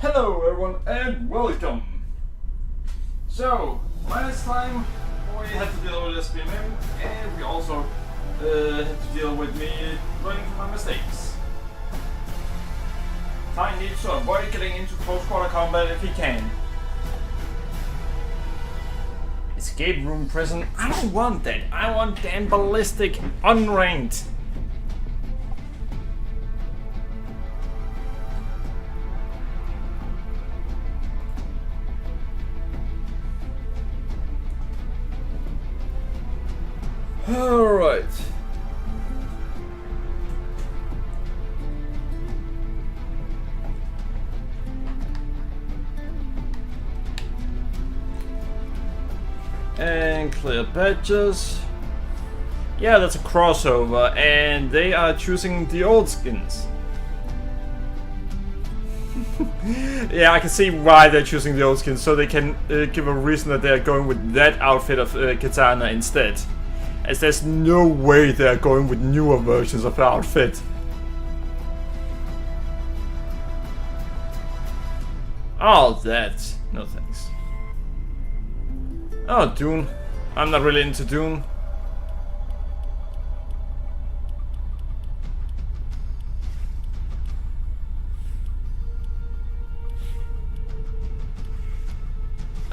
Hello everyone and welcome! So, last time we had to deal with SBMM and we also had to deal with me learning from my mistakes. Ty needs to avoid getting into close quarter combat if he can. Escape room prison, I don't want that. I want damn ballistic, unranked. Alright. And clear badges. Yeah, that's a crossover, and they are choosing the old skins. Yeah, I can see why they're choosing the old skins, so they can give a reason that they're going with that outfit of Katana instead. As there's no way they're going with newer versions of the outfit. Oh, that. No thanks. Oh, Dune. I'm not really into Dune.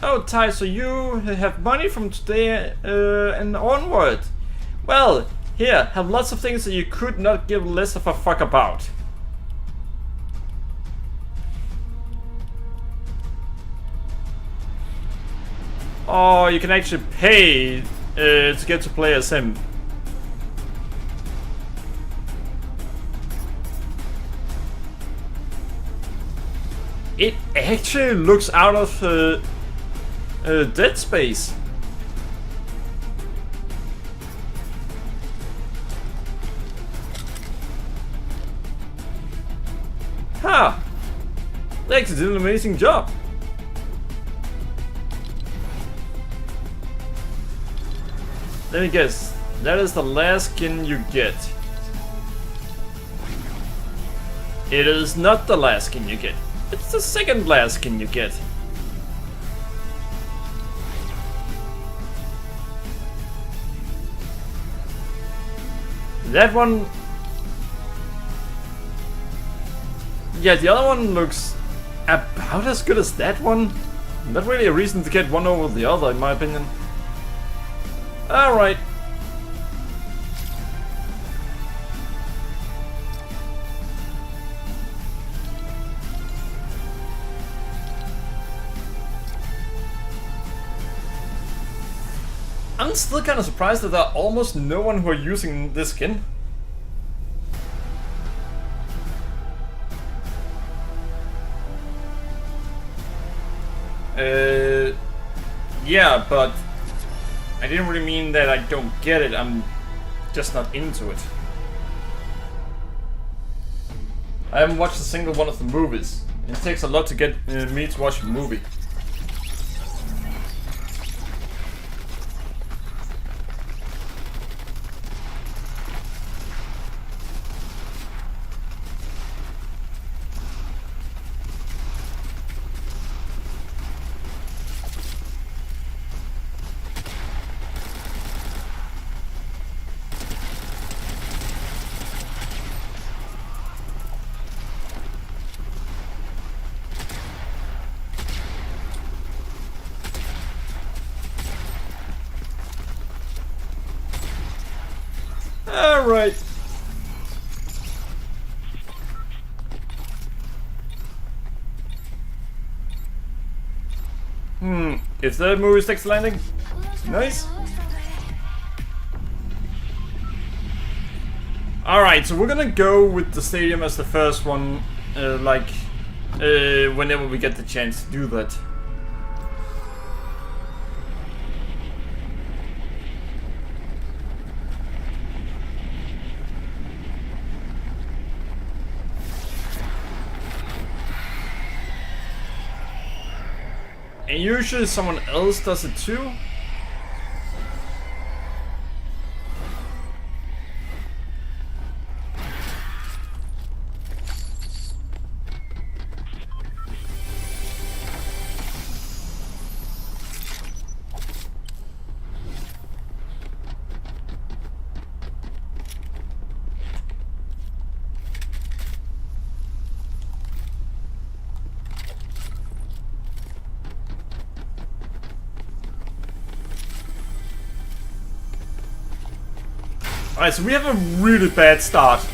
Oh, Ty, so you have money from today and onward. Well, here, have lots of things that you could not give less of a fuck about. Oh, you can actually pay to get to play as him. It actually looks out of Dead Space. Huh. They actually did an amazing job. Let me guess. That is the last skin you get. It is not the last skin you get. It's the second last skin you get. That one... Yeah, the other one looks about as good as that one. Not really a reason to get one over the other, in my opinion. Alright. I'm still kind of surprised that there are almost no one who are using this skin. Yeah, but I didn't really mean that I don't get it, I'm just not into it. I haven't watched a single one of the movies. It takes a lot to get me to watch a movie. Alright. Is the movie sticks landing? Nice. Alright, so we're gonna go with the stadium as the first one, whenever we get the chance to do that. And usually someone else does it too. Alright, so we have a really bad start.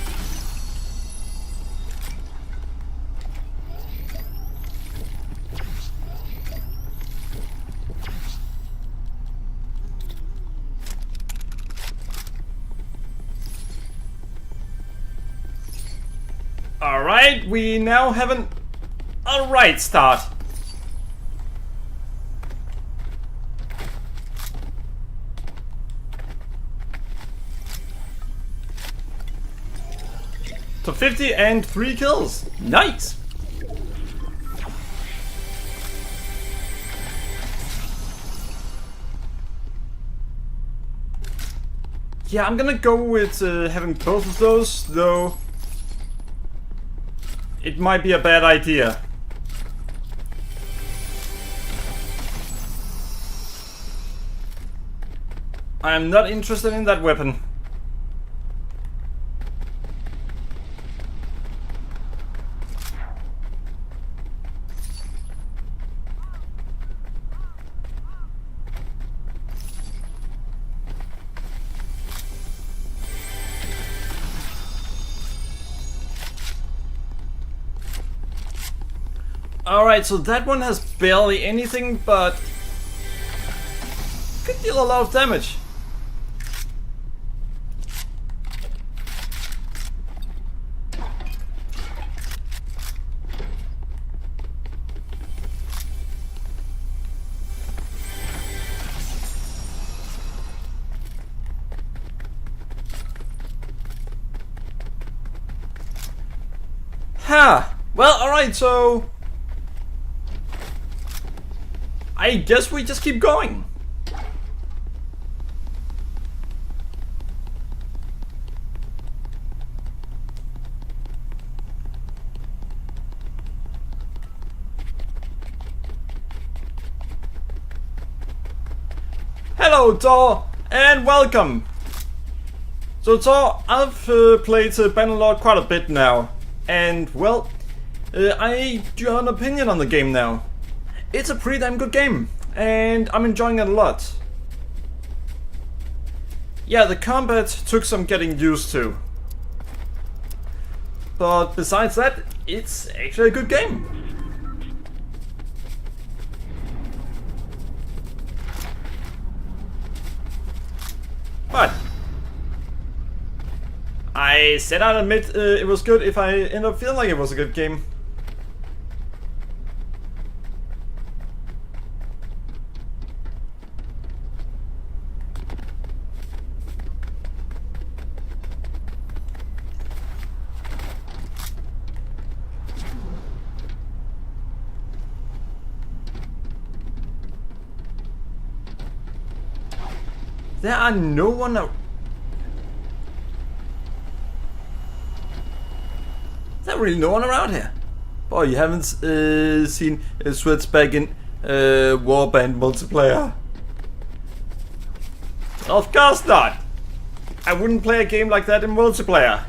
Alright, we now have an alright start. So 50 and 3 kills. Nice! Yeah, I'm gonna go with having both of those, though it might be a bad idea. I'm not interested in that weapon. Alright, so that one has barely anything, but could deal a lot of damage. Ha! Well, alright, so I guess we just keep going. Hello, Thor, and welcome. So, Thor, I've played Bannerlord quite a bit now, and well, I do have an opinion on the game now. It's a pretty damn good game, and I'm enjoying it a lot. Yeah, the combat took some getting used to. But besides that, it's actually a good game. But I said I'd admit it was good if I end up feeling like it was a good game. There are no one out. There's really no one around here. Boy, you haven't seen Sweats back in Warband multiplayer. Of course not. I wouldn't play a game like that in multiplayer.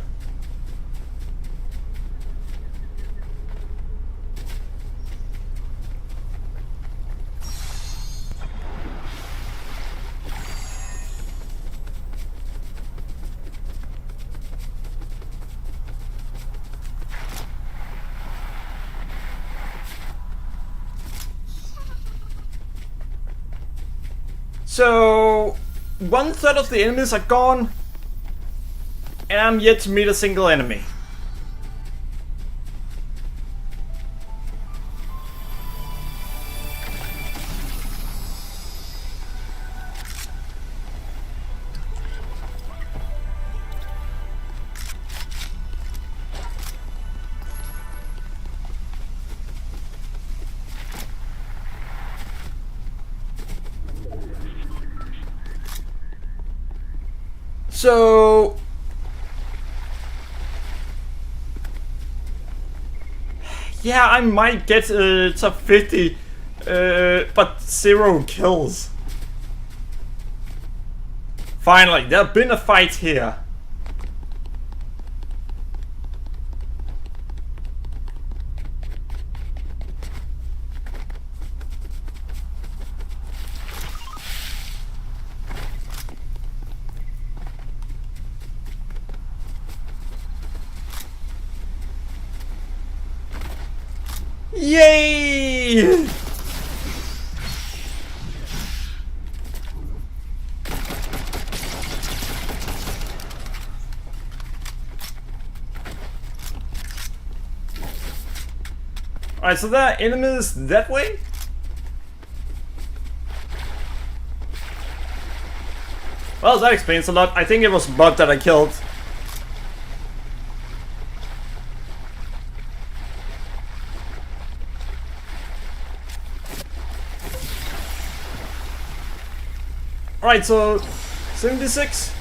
So, 1/3 of the enemies are gone, and I'm yet to meet a single enemy. So, yeah, I might get top 50, but 0 kills. Finally, there's been a fight here. Yay! Alright, so there are enemies that way? Well, that explains a lot. I think it was a bot that I killed. Alright, so 76.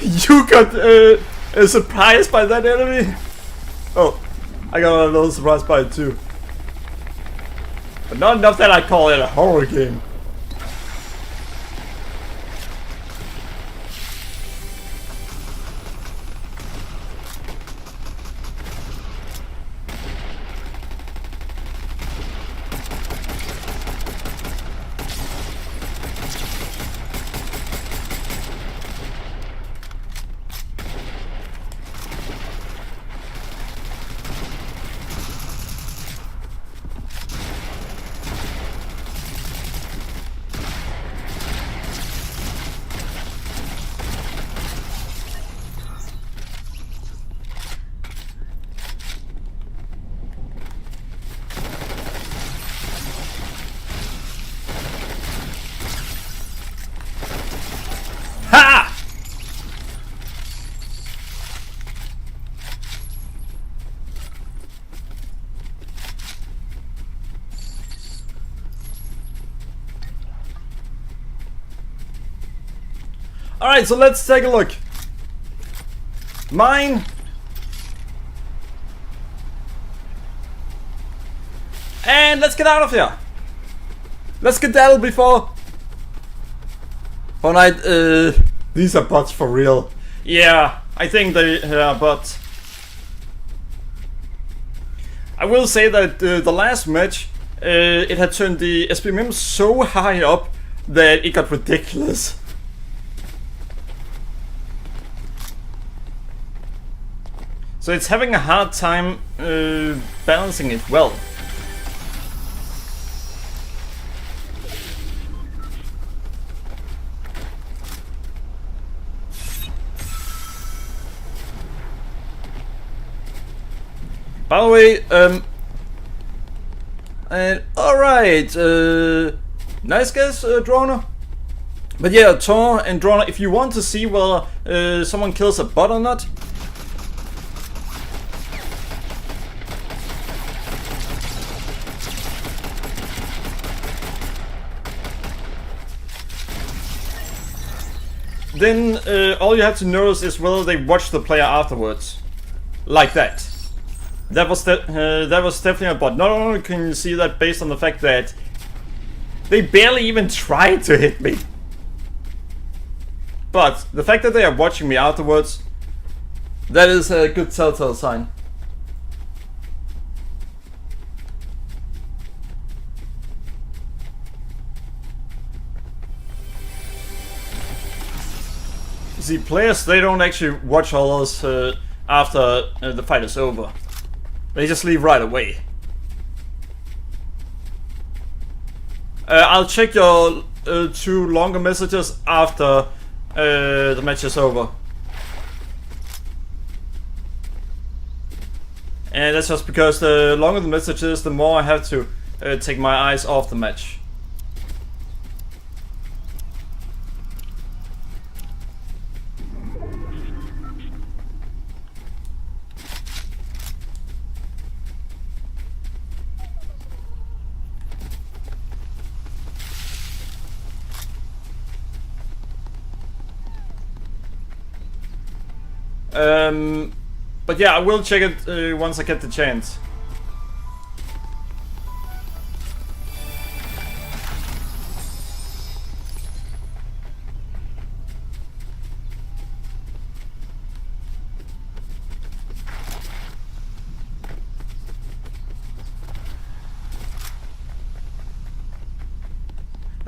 You got surprised by that enemy? Oh, I got a little surprised by it too. But not enough that I call it a horror game. Ha! Alright, so let's take a look. Mine. And let's get out of here. Let's skedaddle before Fortnite, these are bots for real. Yeah, I think they are bots. I will say that the last match, it had turned the SBMM so high up that it got ridiculous. So it's having a hard time balancing it well. By the way, alright, nice guess, Droner. But yeah, Tor and Droner, if you want to see whether someone kills a bot or not, then all you have to notice is whether they watch the player afterwards. Like that. That was definitely a bot. Not only can you see that based on the fact that they barely even tried to hit me, but the fact that they are watching me afterwards, that is a good telltale sign. See, players, they don't actually watch others after the fight is over. They just leave right away. I'll check your 2 longer messages after the match is over. And that's just because the longer the message is, the more I have to take my eyes off the match. But yeah, I will check it once I get the chance.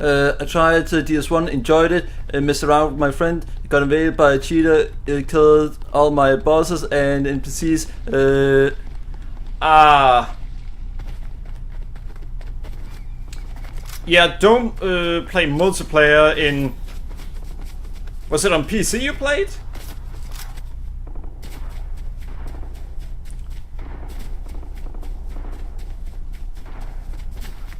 I tried DS1, enjoyed it, messed around with my friend, got invaded by a cheater, killed all my bosses and NPCs. Yeah, don't play multiplayer in... Was it on PC you played?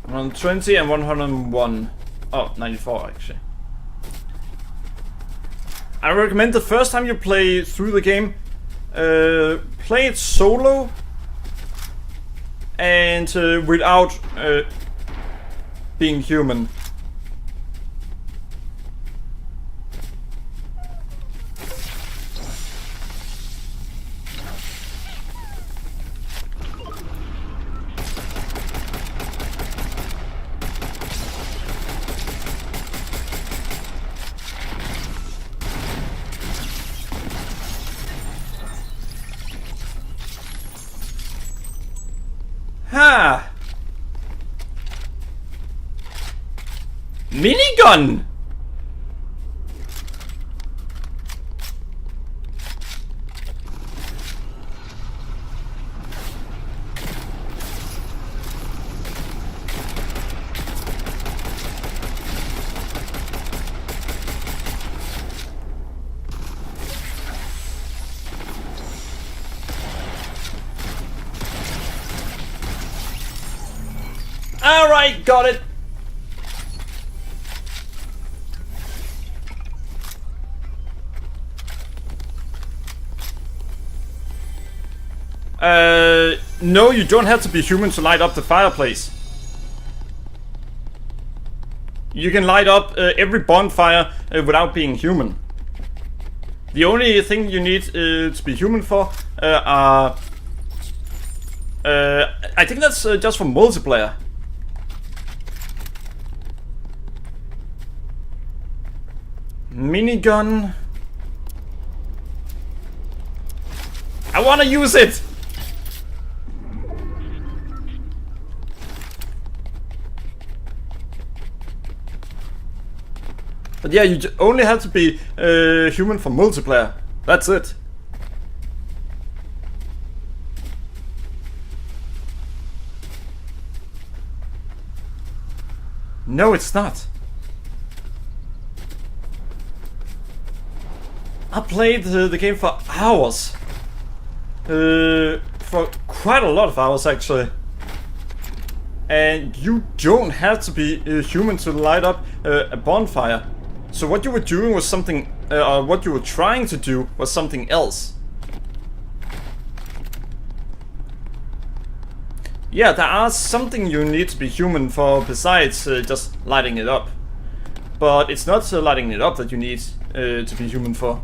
On 20 and 101. Oh, 94 actually. I recommend the first time you play through the game, play it solo and without being human. Ha! Minigun! Alright, got it! No, you don't have to be human to light up the fireplace. You can light up every bonfire without being human. The only thing you need to be human for are... I think that's just for multiplayer. Minigun. I wanna use it! But yeah, you only have to be human for multiplayer. That's it. No, it's not. I played the game for hours. For quite a lot of hours actually. And you don't have to be human to light up a bonfire. So what you were doing was something, or what you were trying to do was something else. Yeah, there are something you need to be human for besides just lighting it up. But it's not lighting it up that you need to be human for.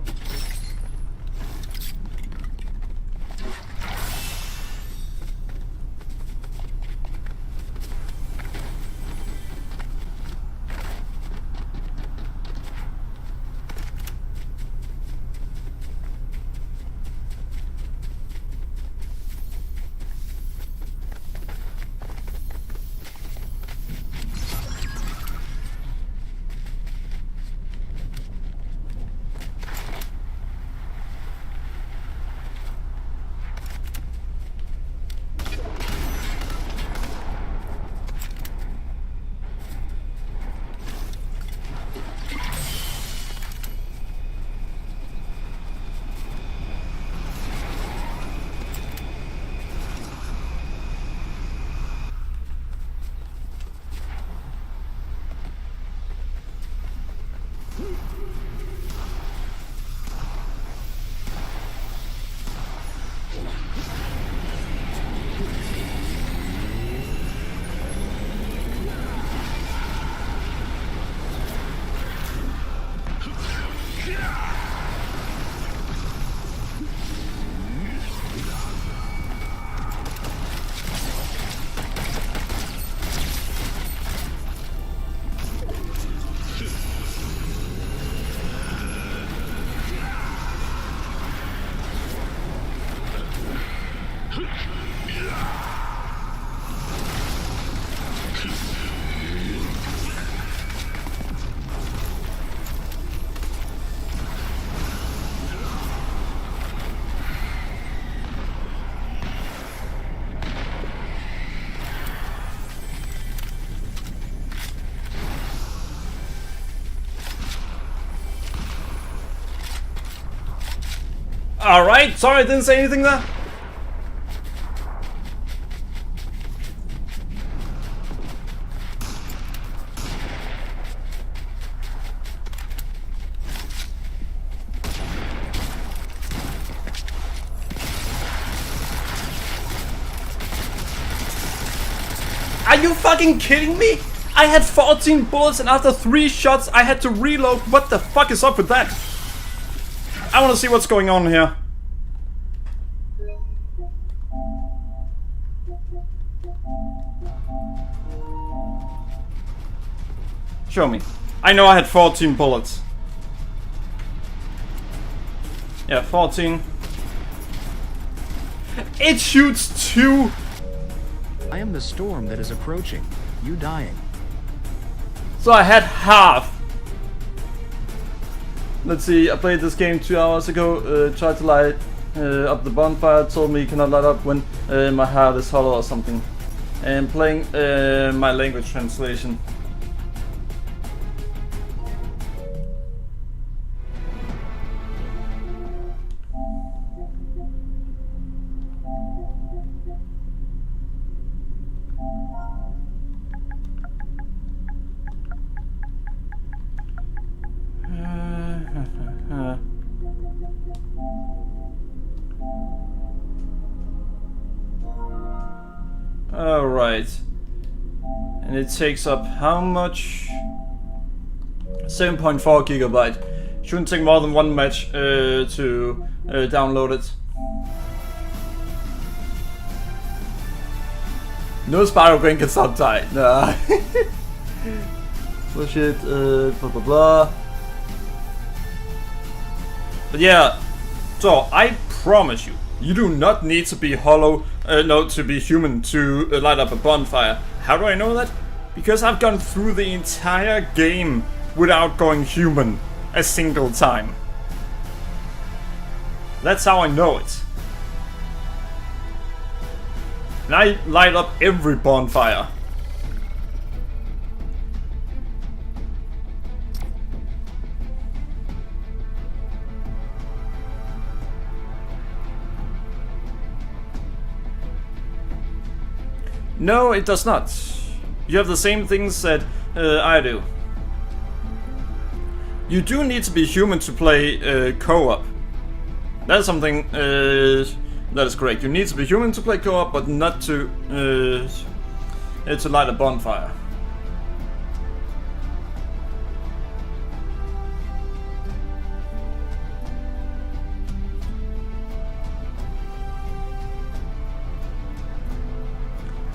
Alright, sorry I didn't say anything there. Are you fucking kidding me? I had 14 bullets and after 3 shots I had to reload. What the fuck is up with that? I want to see what's going on here. Show me. I know I had 14 bullets. Yeah, 14. It shoots 2. I am the storm that is approaching. You dying. So I had half. Let's see, I played this game 2 hours ago, tried to light up the bonfire, told me you cannot light up when my heart is hollow or something. And playing my language translation. Alright. And it takes up how much? 7.4 gigabyte. Shouldn't take more than 1 match to download it. No spiral grain can stop tight. Nah. Bullshit, blah blah blah. But yeah, so I promise you, you do not need to be hollow, to be human to light up a bonfire. How do I know that? Because I've gone through the entire game without going human a single time. That's how I know it. And I light up every bonfire. No, it does not. You have the same things that I do. You do need to be human to play co-op. That's something that is correct. You need to be human to play co-op, but not to light a bonfire.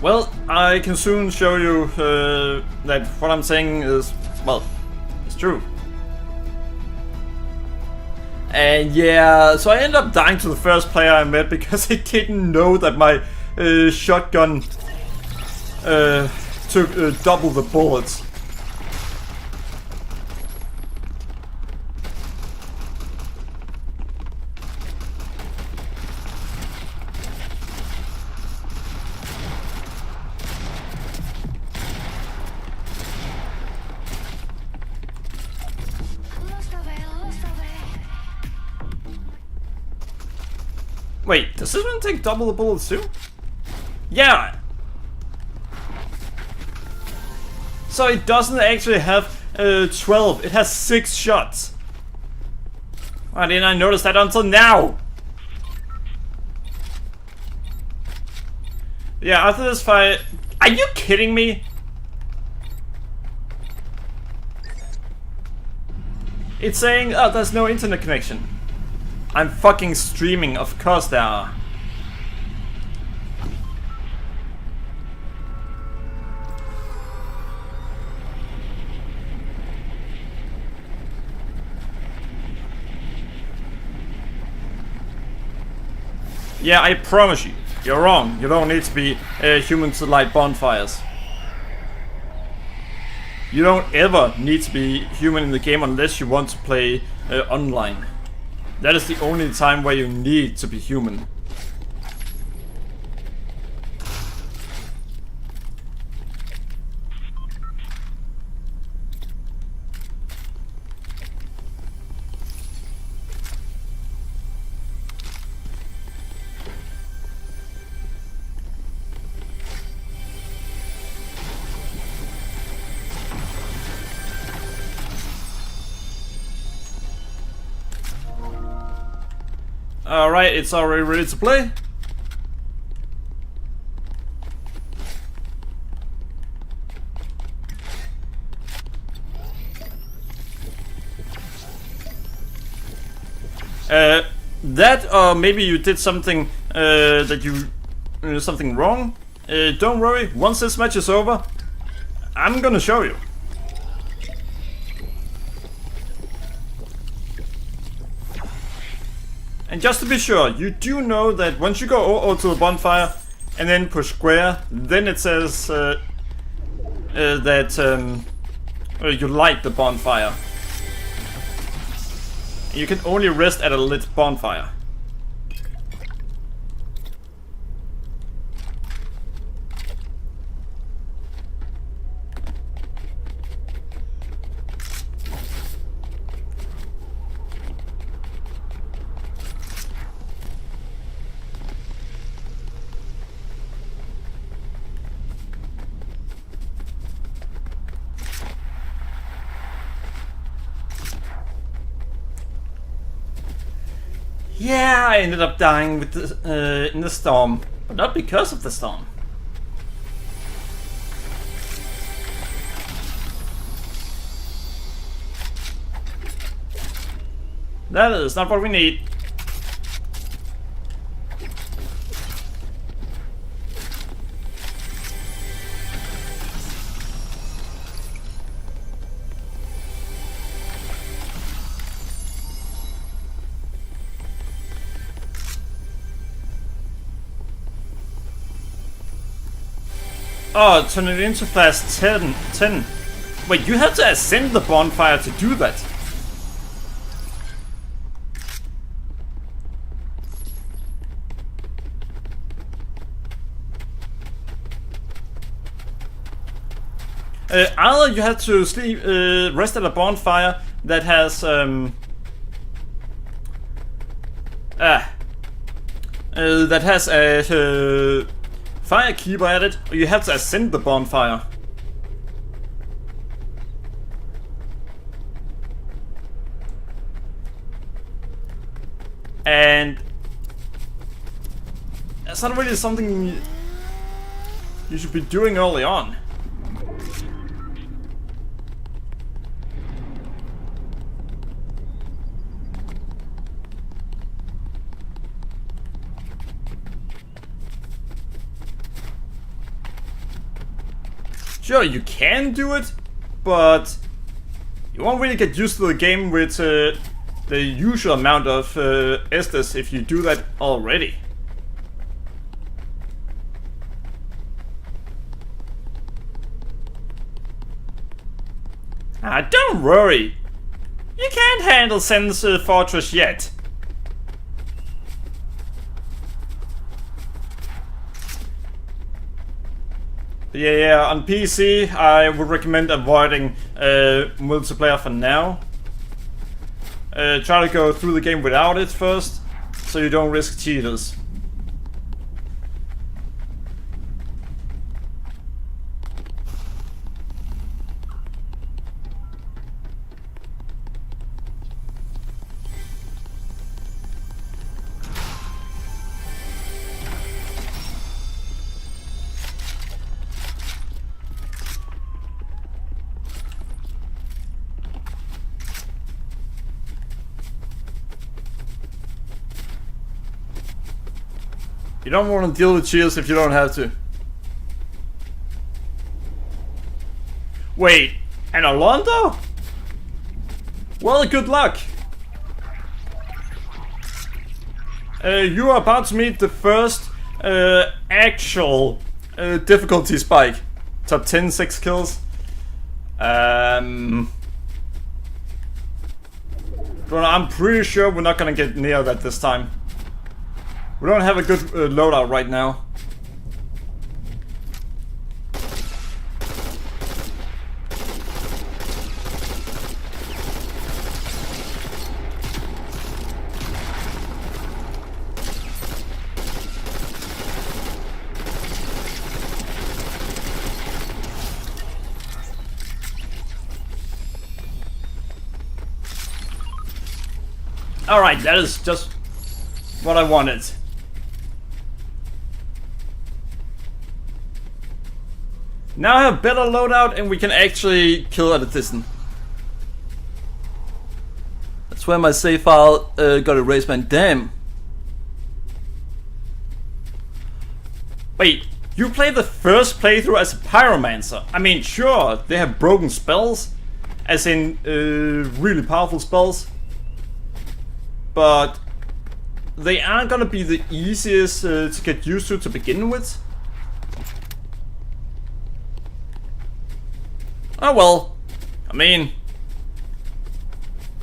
Well, I can soon show you that what I'm saying is, well, it's true. And yeah, so I ended up dying to the first player I met because I didn't know that my shotgun took double the bullets. Wait, does this one take double the bullets too? Yeah! So it doesn't actually have 12, it has 6 shots. Why didn't I notice that until now? Yeah, after this fight... Are you kidding me? It's saying, oh, there's no internet connection. I'm fucking streaming, of course there are. Yeah, I promise you, you're wrong. You don't need to be human to light bonfires. You don't ever need to be human in the game unless you want to play online. That is the only time where you need to be human. Alright, it's already ready to play. That, or maybe you did something that you something wrong. Don't worry. Once this match is over, I'm gonna show you. And just to be sure, you do know that once you go over to the bonfire and then push square, then it says that you light the bonfire. You can only rest at a lit bonfire. Yeah, I ended up dying with the, in the storm, but not because of the storm. That is not what we need. Oh, turn it into fast 10. Wait, you have to ascend the bonfire to do that. Either you have to sleep, rest at a bonfire that has a firekeeper at it, or you have to ascend the bonfire. And that's not really something you should be doing early on. Sure, you can do it, but you won't really get used to the game with the usual amount of Estes if you do that already. Don't worry. You can't handle Sen's Fortress yet. Yeah, on PC, I would recommend avoiding multiplayer for now. Try to go through the game without it first, so you don't risk cheaters. You don't want to deal with cheers if you don't have to. Wait, and Orlando? Well, good luck. You are about to meet the first actual difficulty spike. Top 10, 6 kills. But I'm pretty sure we're not gonna get near that this time. We don't have a good loadout right now. Alright, that is just what I wanted. Now I have better loadout and we can actually kill at a distance. That's where my save file got erased, man. Damn. Wait, you played the first playthrough as a pyromancer? I mean, sure, they have broken spells, as in really powerful spells, but they aren't gonna be the easiest to get used to begin with. Oh well, I mean,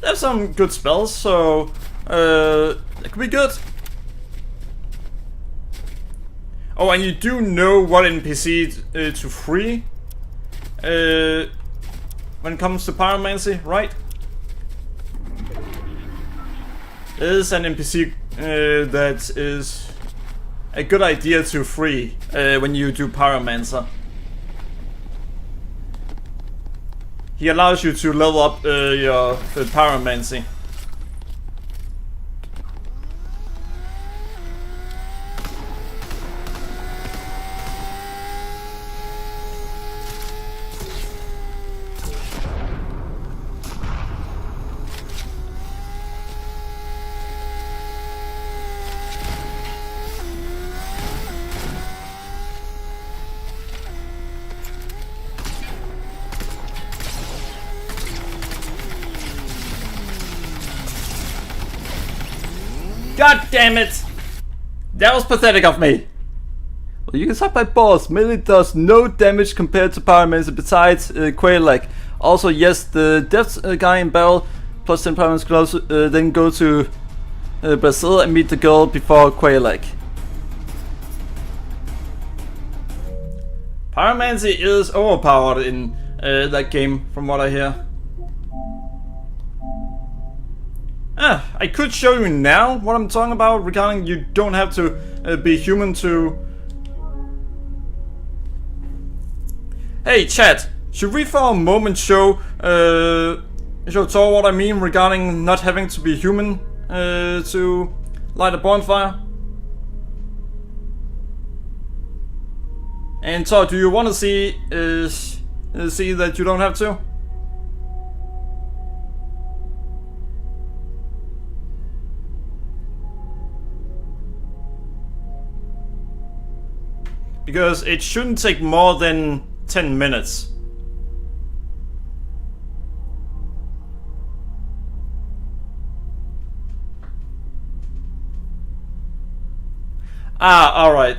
they have some good spells, so that could be good. Oh, and you do know what NPC to free when it comes to pyromancy, right? There's an NPC that is a good idea to free when you do pyromancer. He allows you to level up your pyromancy. God damn it! That was pathetic of me. Well, you can suck my balls. Melee does no damage compared to pyromancy besides Quail-like. Also, yes, the death guy in battle plus 10 pyromancy can also then go to Brazil and meet the girl before Quail-like. Pyromancy is overpowered in that game, from what I hear. I could show you now what I'm talking about regarding you don't have to be human to... Hey chat, should we for a moment show Thor what I mean regarding not having to be human to light a bonfire? And Thor, do you want to see that you don't have to? Because it shouldn't take more than 10 minutes. Ah, alright.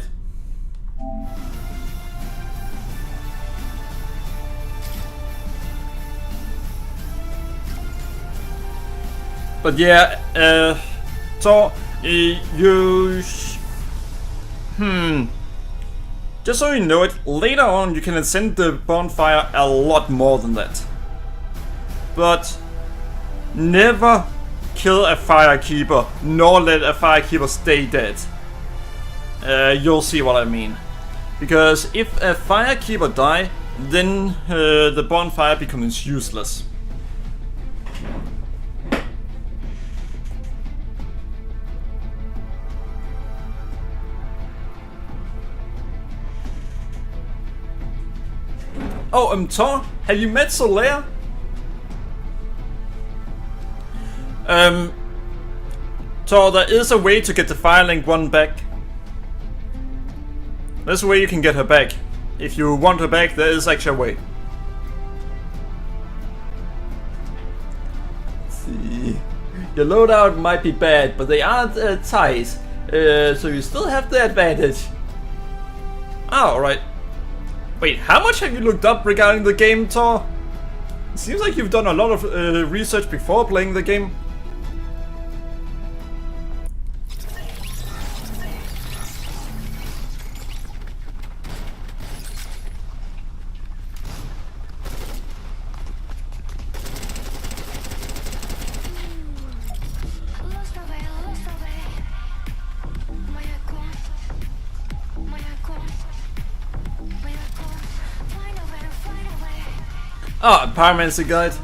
But yeah, so just so you know it, later on you can ascend the bonfire a lot more than that. But never kill a firekeeper, nor let a firekeeper stay dead. You'll see what I mean. Because if a firekeeper die, then the bonfire becomes useless. Oh, Thor, have you met Solaire? Thor, there is a way to get the Firelink 1 back. There's a way you can get her back. If you want her back, there is actually a way. Let's see. Your loadout might be bad, but they aren't tight, so you still have the advantage. Ah, alright. Wait, how much have you looked up regarding the game, Thor? It seems like you've done a lot of research before playing the game. Oh, a pyromancy guide.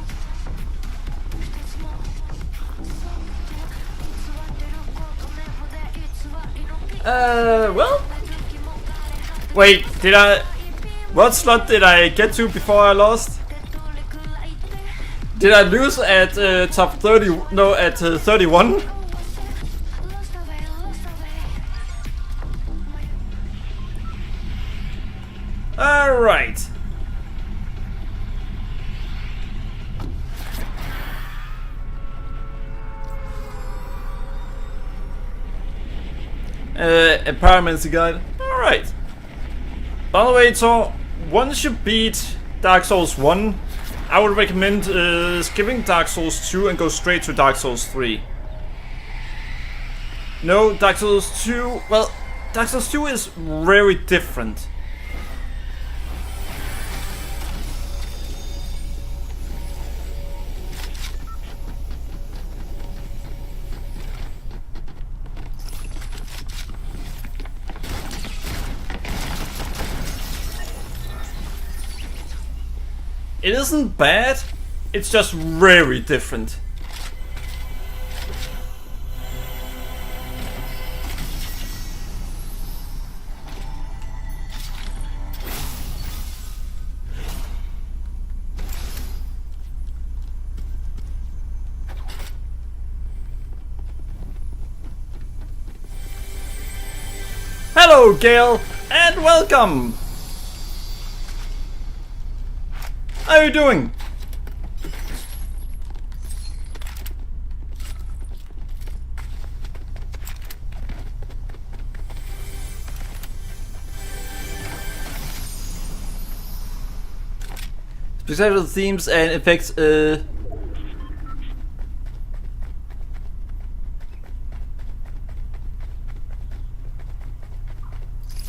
Well, Wait, did I... What slot did I get to before I lost? Did I lose at top 30? No, at 31? Alright. Pyromancy guide. Alright. By the way, so once you beat Dark Souls 1, I would recommend skipping Dark Souls 2 and go straight to Dark Souls 3. No, Dark Souls 2... Well, Dark Souls 2 is very different. It isn't bad, it's just very different. Hello, Gale, and welcome! How are you doing? spectacular themes and effects.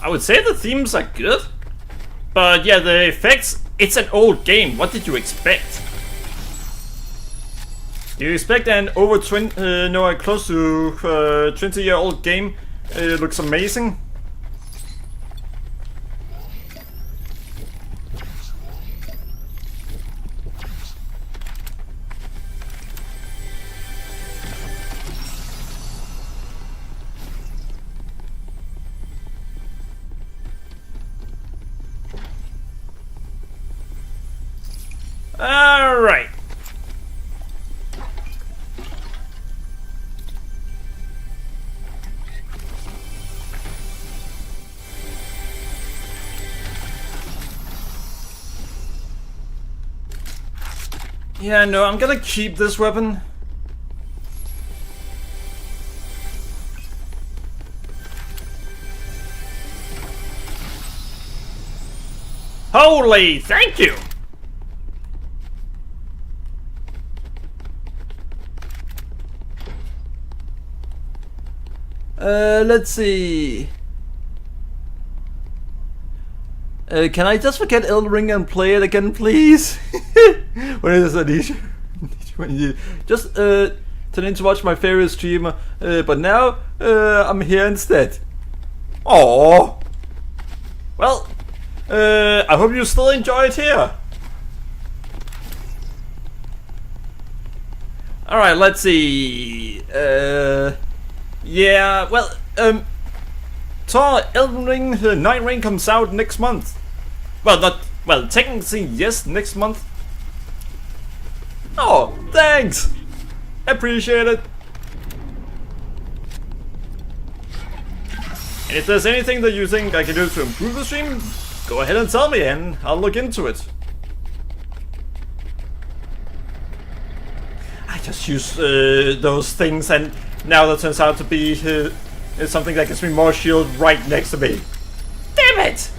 I would say the themes are good, but yeah, the effects, it's an old game. What did you expect? Do you expect an over 20, no, a close to 20-year-old game? It looks amazing. All right. Yeah, no, I'm gonna keep this weapon. Holy, thank you! Let's see. Can I just forget Elden Ring and play it again, please? When is that issue? When you just turn in to watch my favorite streamer, but now I'm here instead. Oh. Well, I hope you still enjoy it here. All right, let's see. Yeah, well, Elden Ring Night Rain comes out next month. Well, technically, yes, next month. Oh, thanks! Appreciate it. And if there's anything that you think I can do to improve the stream, go ahead and tell me and I'll look into it. I just use those things and now that turns out to be something that gives me more shield right next to me. Damn it!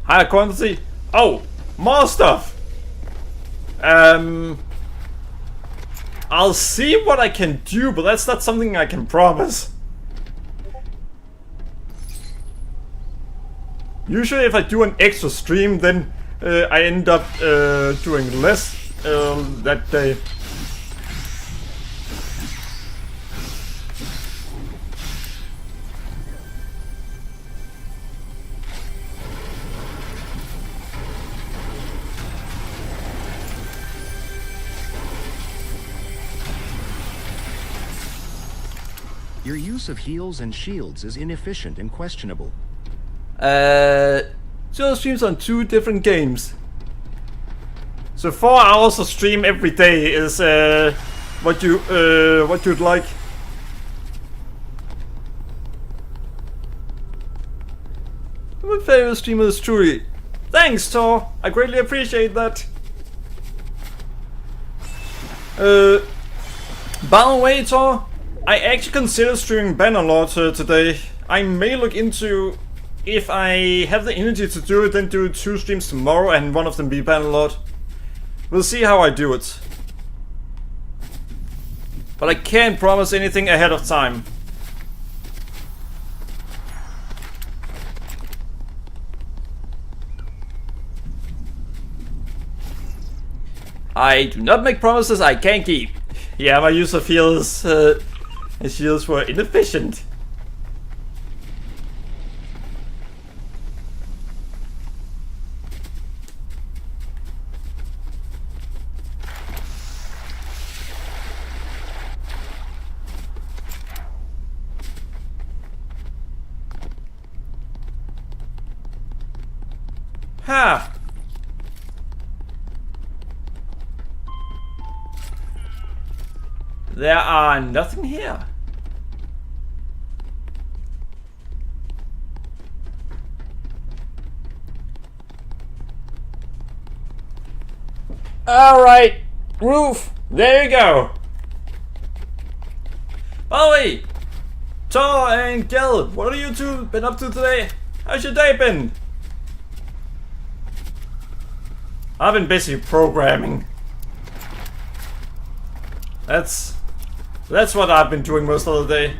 Higher quantity? Oh, more stuff! I'll see what I can do, but that's not something I can promise. Usually if I do an extra stream, then I end up doing less that day. Your use of heals and shields is inefficient and questionable. 2 streams on 2 different games. So 4 hours of stream every day is what you'd like. My favorite streamer is Truly. Thanks, Tor. I greatly appreciate that. By the way, Tor, I actually consider streaming Bannerlord today. I may look into if I have the energy to do it, then do 2 streams tomorrow and one of them be Bannerlord. We'll see how I do it. But I can't promise anything ahead of time. I do not make promises I can't keep. Yeah, my use of heals and shields were inefficient. Ha! There are nothing here. Alright, roof, there you go. By the way, Tor and Gel, what have you two been up to today? How's your day been? I've been busy programming. That's what I've been doing most of the day.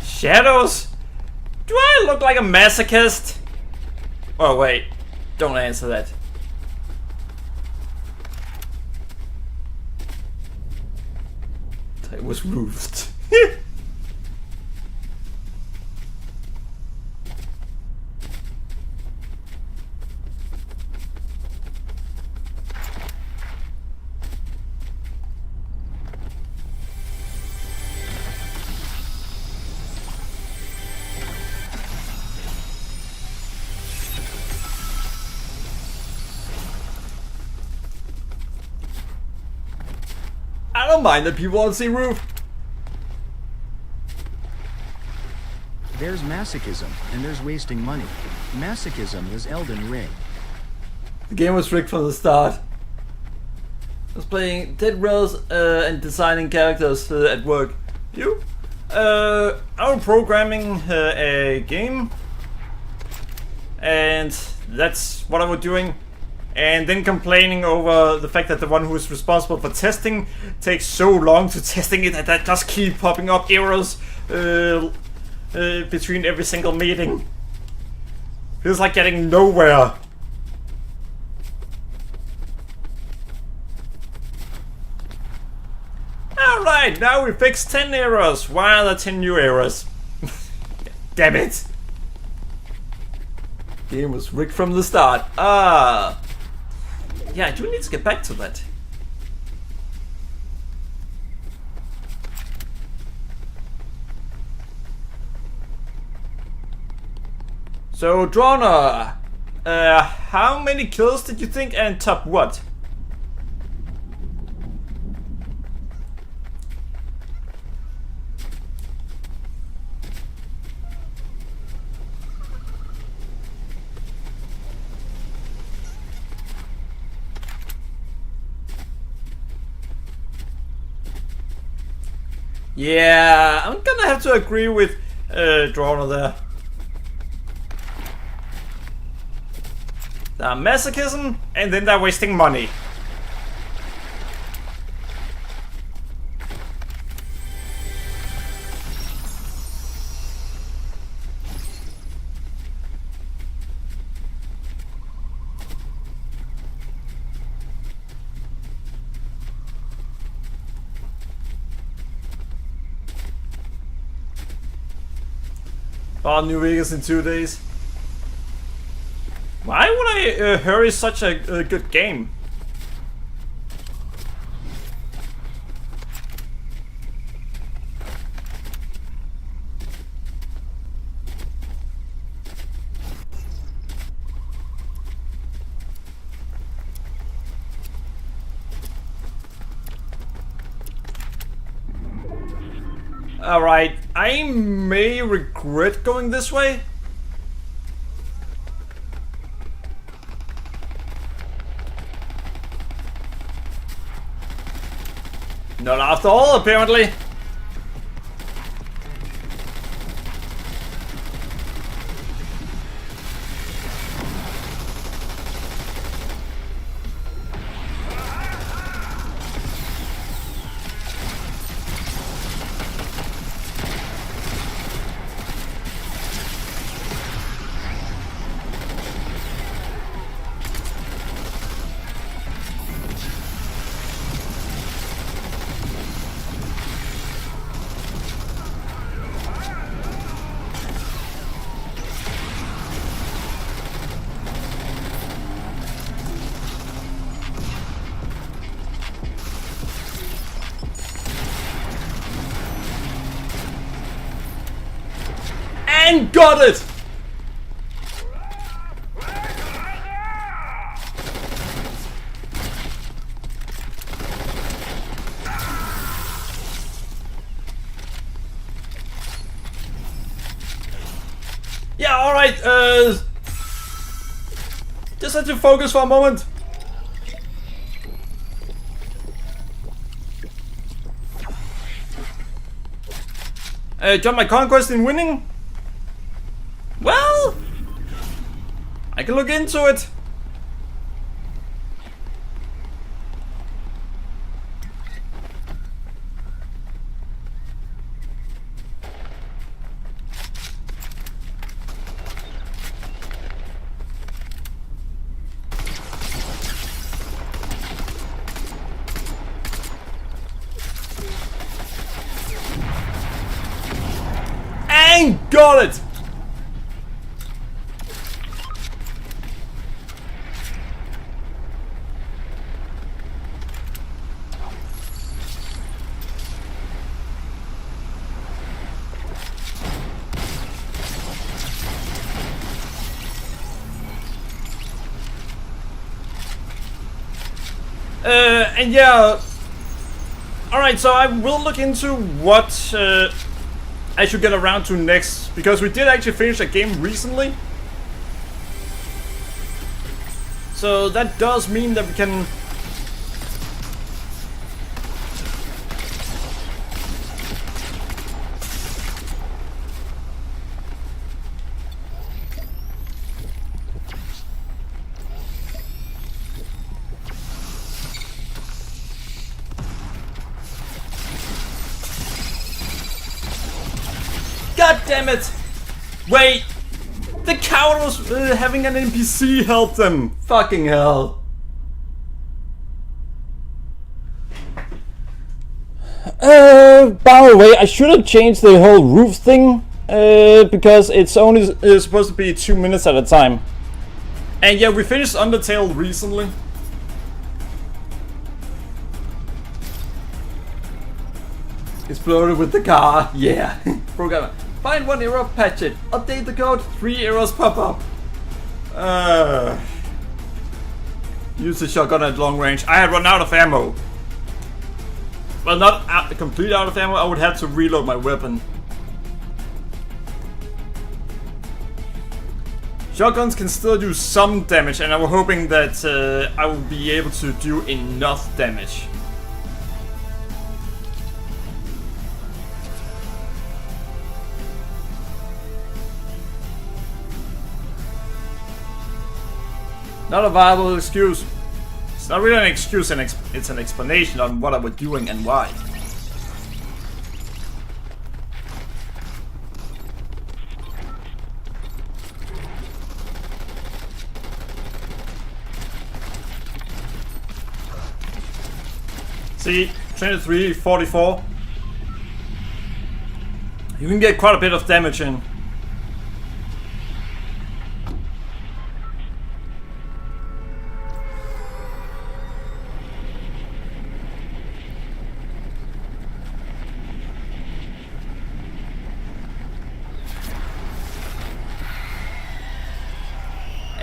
Shadows? Do I look like a masochist? Oh wait, don't answer that. I was roofed. I don't mind that people want to see roof. There's masochism, and there's wasting money. Masochism is Elden Ring. The game was rigged from the start. I was playing Dead Rails and designing characters at work. You? I'm programming a game, and that's what I was doing. And then complaining over the fact that the one who is responsible for testing takes so long to testing it that just keep popping up errors between every single meeting. Feels like getting nowhere. Alright, now we fixed 10 errors. Why are there 10 new errors? Damn it. Game was rigged from the start. Ah. Yeah, I do need to get back to that. So, Drona, how many kills did you think and top what? Yeah, I'm gonna have to agree with Drona there. They're masochism, and then they're wasting money. Oh, New Vegas in 2 days. Why would I hurry such a good game? Alright, I may regret going this way. Not after all, apparently. And got it! Yeah, alright, just have to focus for a moment. Join my conquest in winning? Well, I can look into it. And got it! And yeah, alright, so I will look into what I should get around to next, because we did actually finish a game recently. So that does mean that we can... God damn it! Wait! The coward was having an NPC help them! Fucking hell. By the way, I should have changed the whole roof thing, because it's only supposed to be 2 minutes at a time. And yeah, we finished Undertale recently. Exploded with the car, yeah. Programmer. Find 1 error, patch it. Update the code, 3 errors pop up. Use the shotgun at long range. I had run out of ammo. Well, not complete out of ammo, I would have to reload my weapon. Shotguns can still do some damage, and I was hoping that I would be able to do enough damage. Not a viable excuse. It's not really an excuse, it's an explanation on what I was doing and why. See, 23, 44. You can get quite a bit of damage in.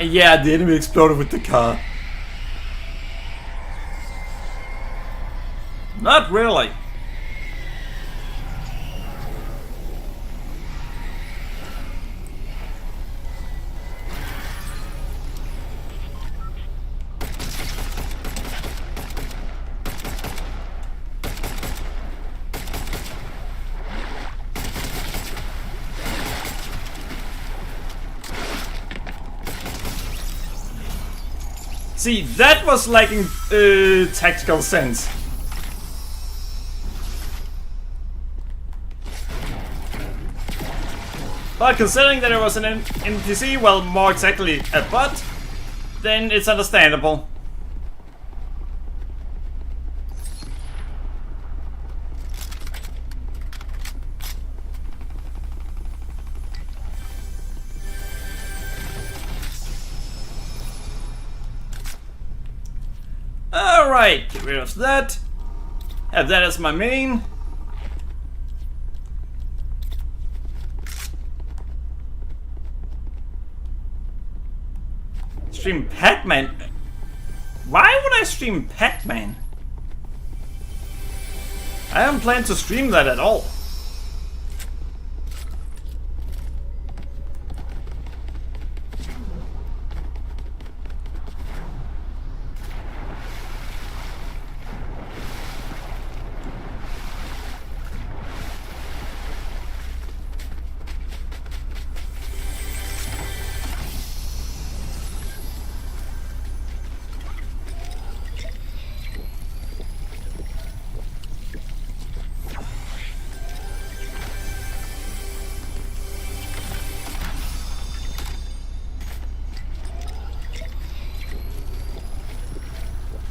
And yeah, the enemy exploded with the car. Not really. See, that was lacking tactical sense. But considering that it was an NPC, well, more exactly a bot, then it's understandable. Alright, get rid of that. Have that as my main. Stream Pac-Man? Why would I stream Pac-Man? I haven't planned to stream that at all.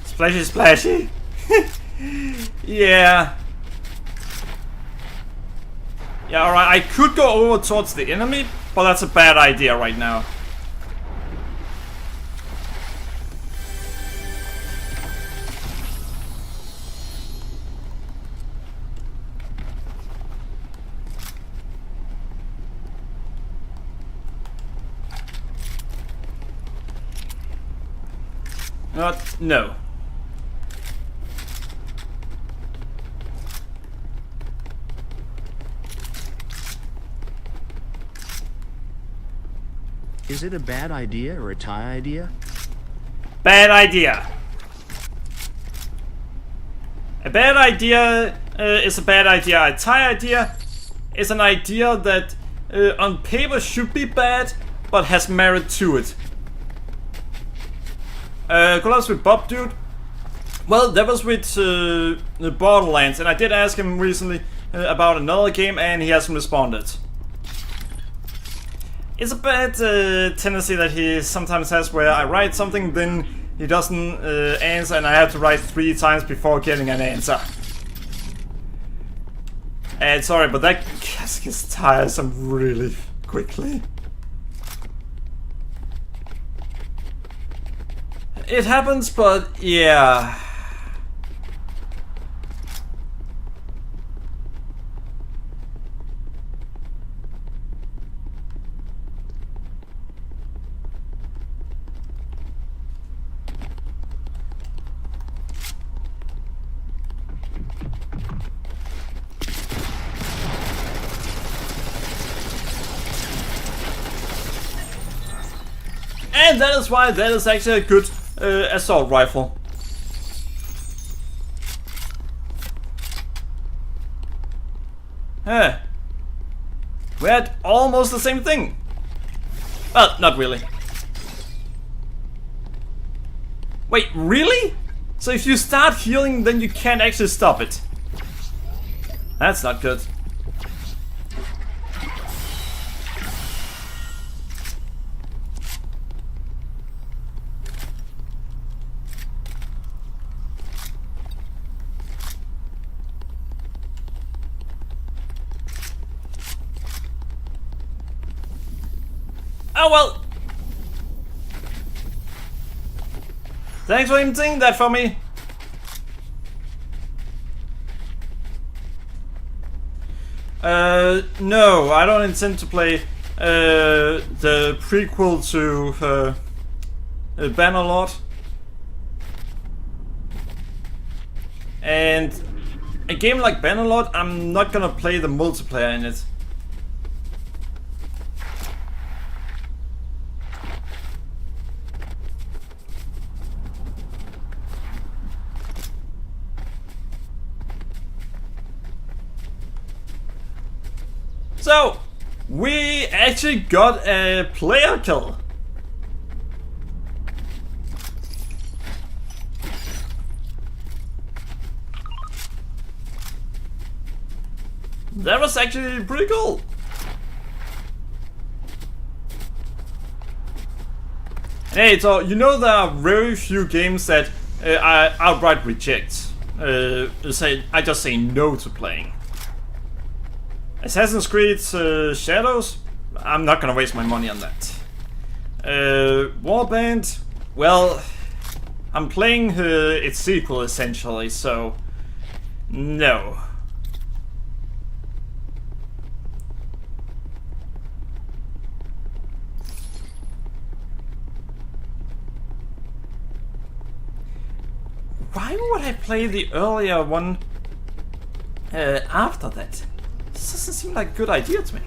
Splashy, splashy. Yeah. Yeah, alright, I could go over towards the enemy, but that's a bad idea right now. No. Is it a bad idea or a tie idea? Bad idea. A bad idea is a bad idea. A tie idea is an idea that on paper should be bad, but has merit to it. Collabs with Bob, dude. Well, that was with the Borderlands, and I did ask him recently about another game, and he hasn't responded. It's a bad tendency that he sometimes has, where I write something, then he doesn't answer, and I have to write 3 times before getting an answer. And sorry, but that gets tiresome really quickly. It happens, but yeah. And that is why that is actually a good assault rifle. Huh. We had almost the same thing. Well, not really. Wait, really? So if you start healing, then you can't actually stop it. That's not good. Oh well. Thanks for imitating that for me. No, I don't intend to play the prequel to Bannerlord. And a game like Bannerlord, I'm not gonna play the multiplayer in it. So, we actually got a player kill. That was actually pretty cool. Hey, so you know there are very few games that I outright reject. I just say no to playing. Assassin's Creed Shadows, I'm not gonna waste my money on that. Warband, well, I'm playing its sequel essentially, so no. Why would I play the earlier one after that? This doesn't seem like a good idea to me.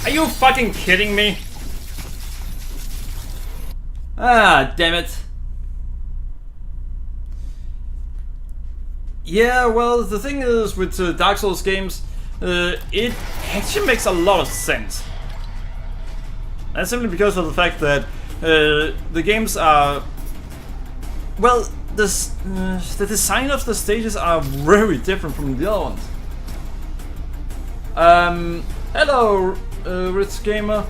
Are you fucking kidding me? Ah, damn it. Yeah, well, the thing is with Dark Souls games, it actually makes a lot of sense. That's simply because of the fact that the games are... Well, the design of the stages are very different from the other ones. Hello, Rich Gamer.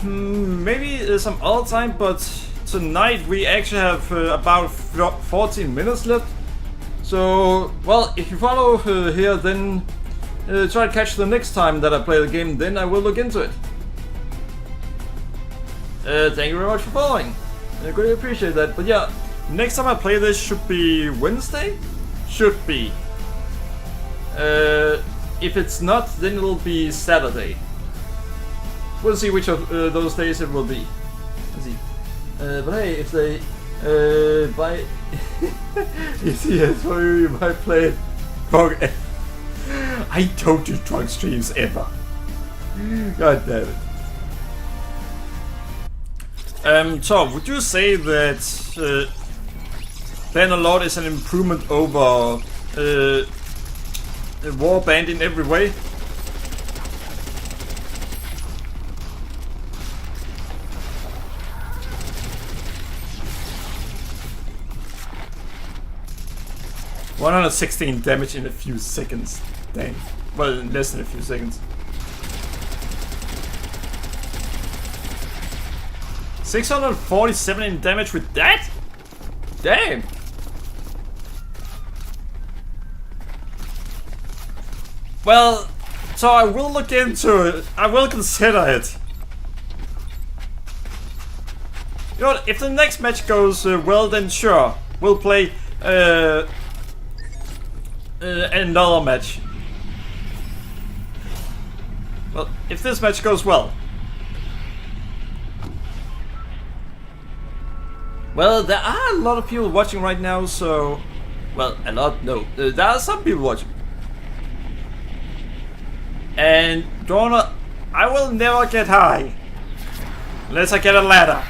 Maybe some other time, but tonight we actually have about 14 minutes left. So, well, if you follow here, then try to catch the next time that I play the game, then I will look into it. Thank you very much for following. I greatly appreciate that. But yeah, next time I play this should be Wednesday? Should be. If it's not, then it'll be Saturday. We'll see which of those days it will be. Let's see. But hey, if they buy ECS for you might play it. Okay. I don't do drunk streams ever. God damn it. So, would you say that Bannerlord is an improvement over Warband in every way? $116 damage in a few seconds. Dang. Well, in less than a few seconds. 647 in damage with that? Damn! Well, so I will look into it. I will consider it. You know what, if the next match goes well, then sure. We'll play another match. Well, if this match goes well. Well, there are a lot of people watching right now, so... Well, a lot, no. There are some people watching. And, Donna, I will never get high. Unless I get a ladder.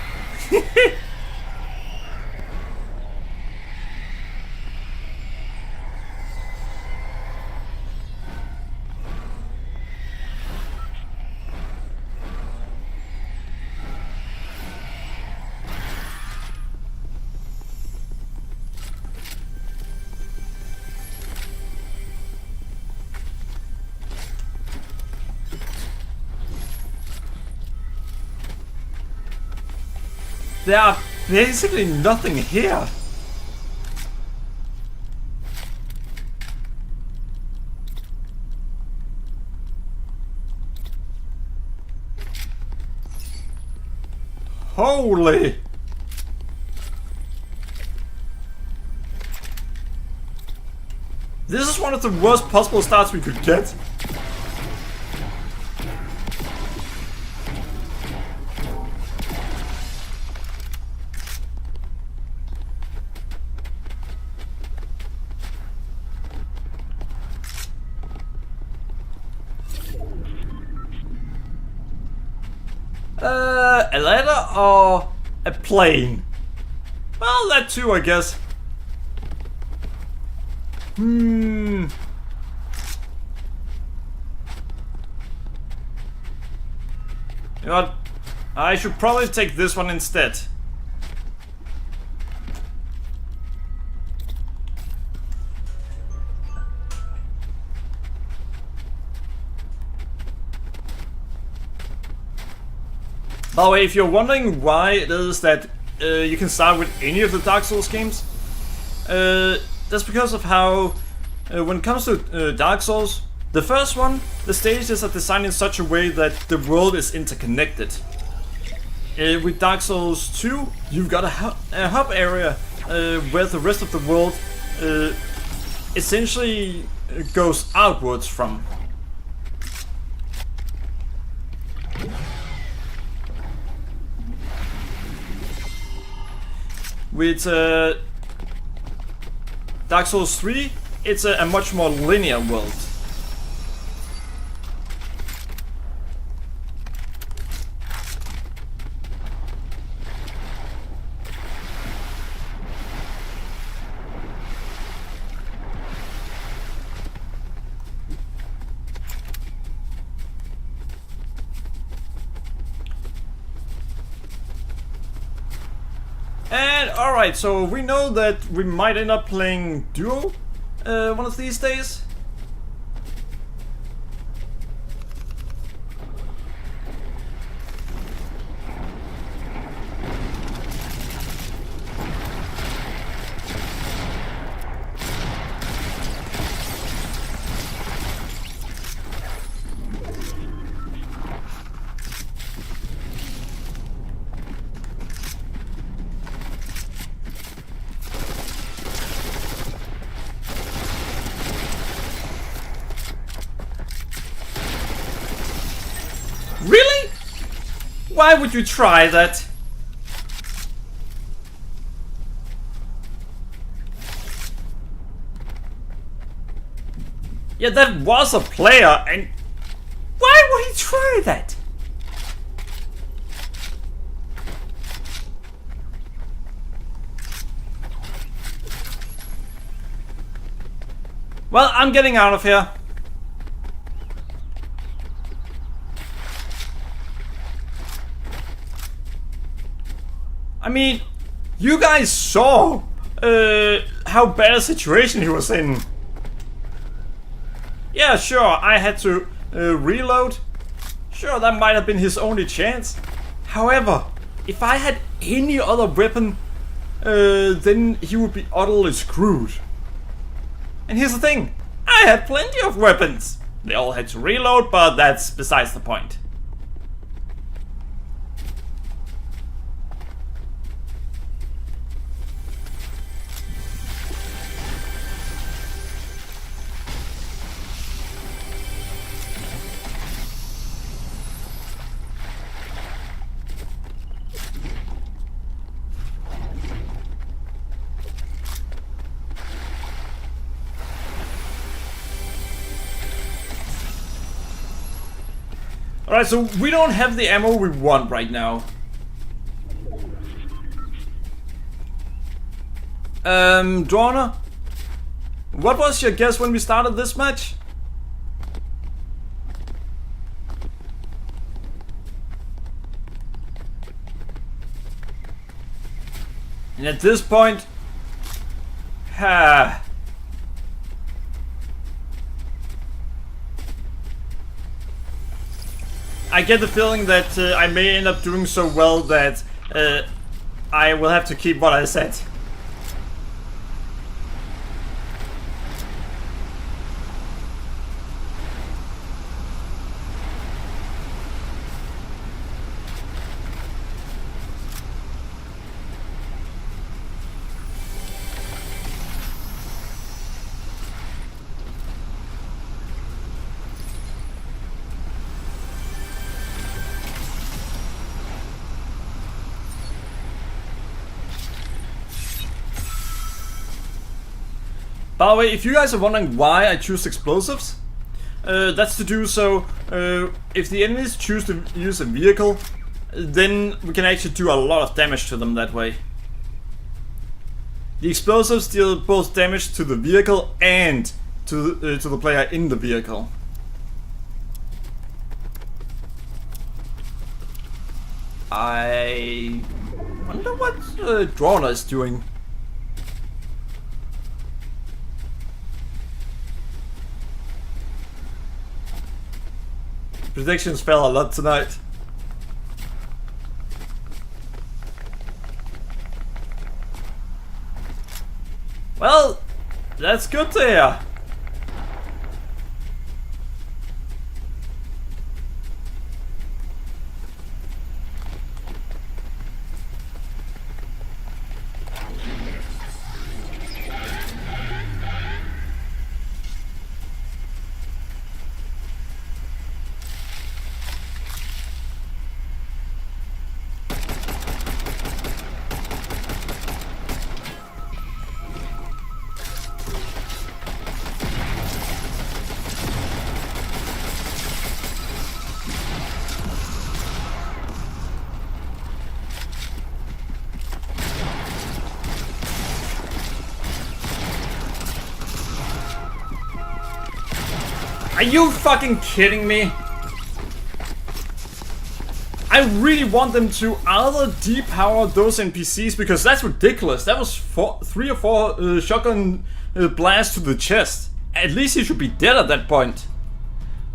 There are basically nothing here. Holy! This is one of the worst possible starts we could get. A ladder or a plane? Well, that too, I guess. You know what? I should probably take this one instead. By the way, if you're wondering why it is that you can start with any of the Dark Souls games, that's because of how, when it comes to Dark Souls, the first one, the stages are designed in such a way that the world is interconnected. With Dark Souls 2, you've got a hub area where the rest of the world essentially goes outwards from. With Dark Souls 3, it's a much more linear world. And alright, so we know that we might end up playing duo one of these days. Really? Why would you try that? Yeah, that was a player, and why would he try that? Well, I'm getting out of here. I mean, you guys saw how bad a situation he was in. Yeah, sure, I had to reload. Sure, that might have been his only chance. However, if I had any other weapon, then he would be utterly screwed. And here's the thing, I had plenty of weapons. They all had to reload, but that's besides the point. Alright, so we don't have the ammo we want right now. Drawner, what was your guess when we started this match? And at this point, I get the feeling that I may end up doing so well that I will have to keep what I said. By the way, if you guys are wondering why I choose explosives, that's to do so, if the enemies choose to use a vehicle, then we can actually do a lot of damage to them that way. The explosives deal both damage to the vehicle and to the player in the vehicle. I wonder what Drona is doing. Predictions fell a lot tonight. Well, that's good to hear. Are you fucking kidding me? I really want them to either depower those NPCs because that's ridiculous. That was 3 or 4 shotgun blasts to the chest. At least he should be dead at that point.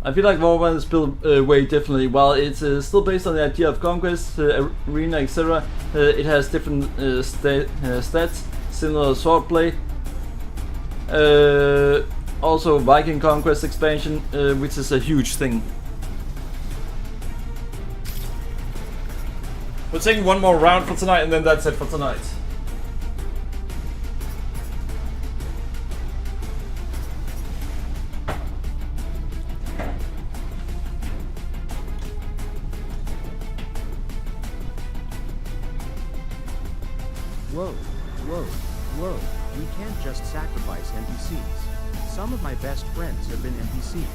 I feel like Warfare is built way differently. While it's still based on the idea of conquest, arena, etc., it has different stats, similar to swordplay. Also Viking Conquest expansion, which is a huge thing. We're taking one more round for tonight and then that's it for tonight. Whoa, whoa, whoa. We can't just sacrifice NPCs. Some of my best friends have been NPCs.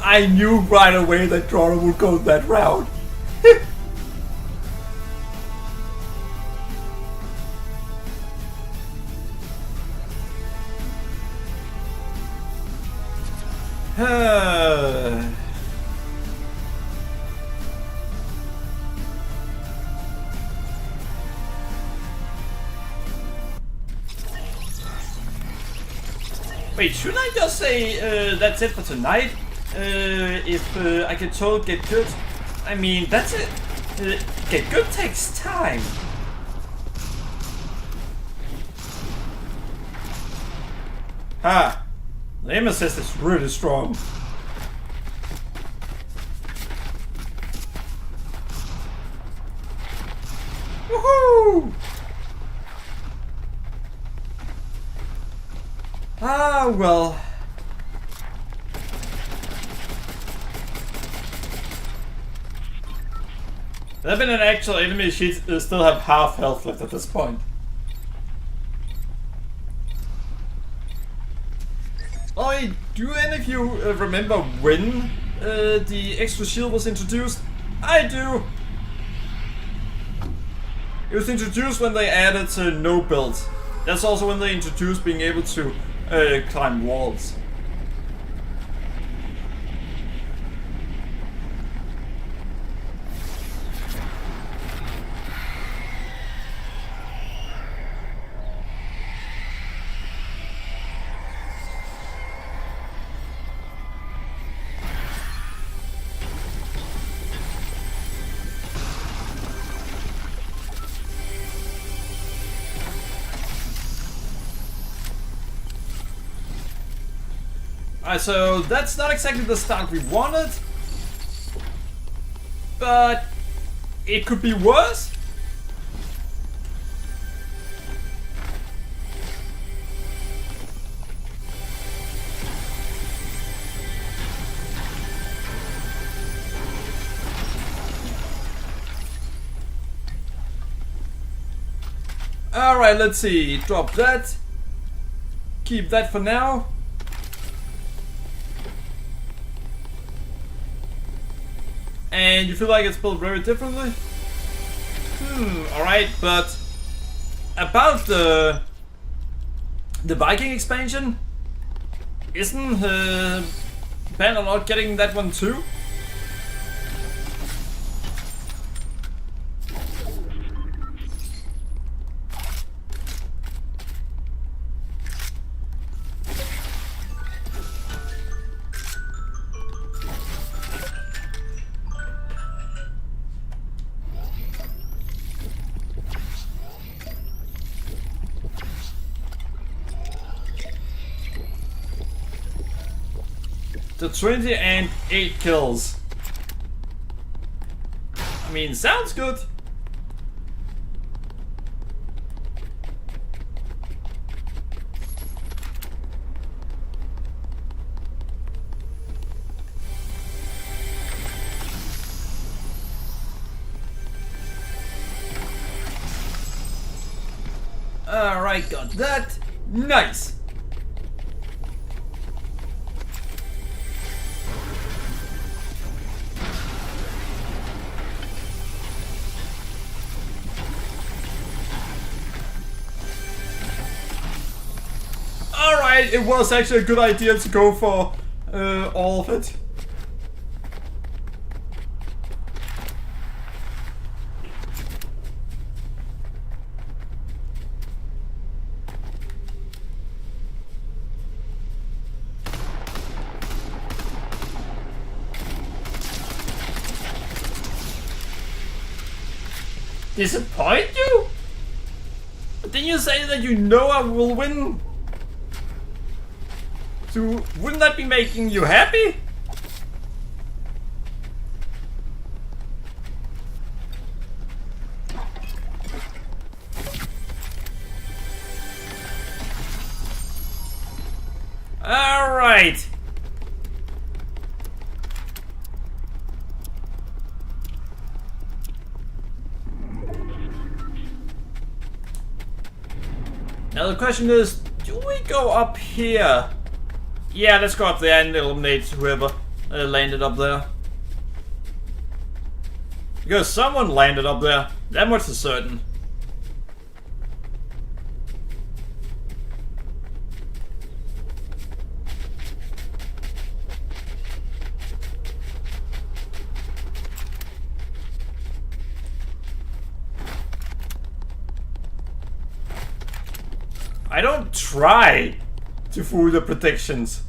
I knew right away that Dora would go that route. Wait, shouldn't I just say that's it for tonight? If I get told get good, I mean that's it. Get good takes time. Ha! The aim assist is really strong. Woohoo! Ah, well. There have been an actual enemy, she'd still have half health left at this point. Oh, do any of you remember when the extra shield was introduced? I do! It was introduced when they added no build. That's also when they introduced being able to climb walls. Alright, so that's not exactly the start we wanted. But it could be worse. Alright, let's see. Drop that. Keep that for now. And you feel like it's built very differently? Alright, but about the Viking expansion, isn't Bannerlord getting that one too? The 20 and 8 kills. I mean, sounds good. Alright, got that. Nice. It was actually a good idea to go for all of it. Disappoint you? Didn't you say that you know I will win? So wouldn't that be making you happy? All right. Now the question is, do we go up here? Yeah, let's go up there and eliminate whoever landed up there. Because someone landed up there. That much is certain. I don't try to fool the predictions.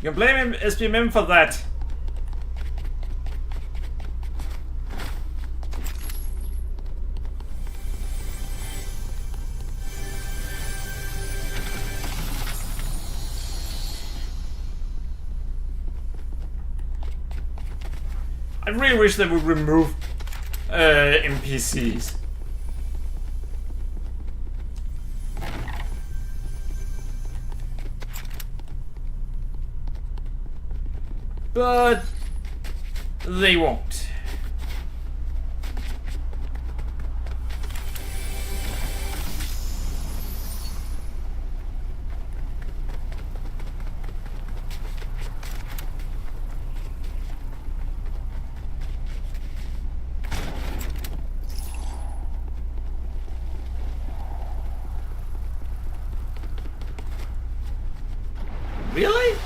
You can blame him, SBMM, for that. I really wish they would remove NPCs. But they won't. Really?